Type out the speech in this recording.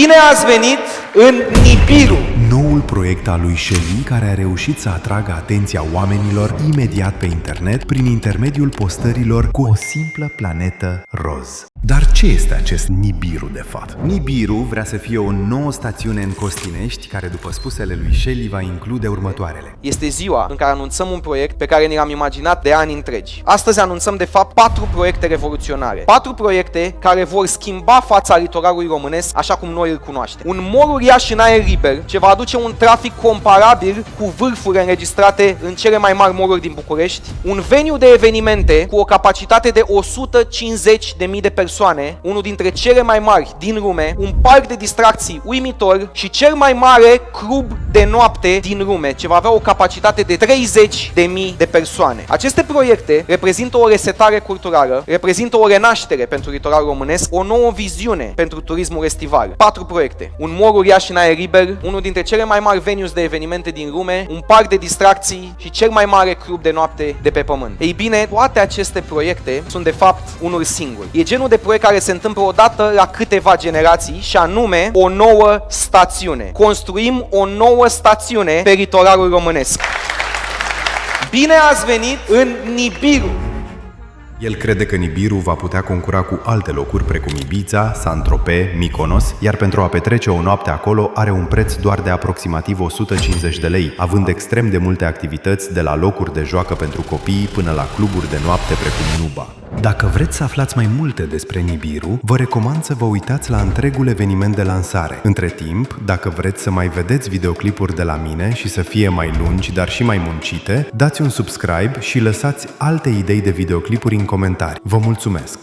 Bine ați venit în Nibiru! Noul proiect al lui Shelly, care a reușit să atragă atenția oamenilor imediat pe internet prin intermediul postărilor cu o simplă planetă roz. Dar ce este acest Nibiru de fapt? Nibiru vrea să fie o nouă stațiune în Costinești, care după spusele lui Shelly va include următoarele. Este ziua în care anunțăm un proiect pe care ni l-am imaginat de ani întregi. Astăzi anunțăm de fapt 4 proiecte revoluționare. 4 proiecte care vor schimba fața litoralului românesc așa cum noi îl cunoaștem. Un mor uriaș în aer liber, ce va aduce un trafic comparabil cu vârfuri înregistrate în cele mai mari moruri din București. Un veniu de evenimente cu o capacitate de 150.000 de persoane, unul dintre cele mai mari din lume, un parc de distracții uimitor și cel mai mare club de noapte din lume, ce va avea o capacitate de 30.000 de persoane. Aceste proiecte reprezintă o resetare culturală, reprezintă o renaștere pentru litoralul românesc, o nouă viziune pentru turismul estival. 4 proiecte. Un mor uriaș în aer liber, unul dintre cele mai mari venues de evenimente din lume, un parc de distracții și cel mai mare club de noapte de pe pământ. Ei bine, toate aceste proiecte sunt de fapt unul singur. E genul de proiect care se întâmplă odată la câteva generații și anume o nouă stațiune. Construim o nouă stațiune pe litoralul românesc. Bine ați venit în Nibiru! El crede că Nibiru va putea concura cu alte locuri precum Ibiza, Saint-Tropez, Mykonos, iar pentru a petrece o noapte acolo are un preț doar de aproximativ 150 de lei, având extrem de multe activități de la locuri de joacă pentru copii până la cluburi de noapte precum Nuba. Dacă vreți să aflați mai multe despre Nibiru, vă recomand să vă uitați la întregul eveniment de lansare. Între timp, dacă vreți să mai vedeți videoclipuri de la mine și să fie mai lungi, dar și mai muncite, dați un subscribe și lăsați alte idei de videoclipuri în comentarii. Vă mulțumesc!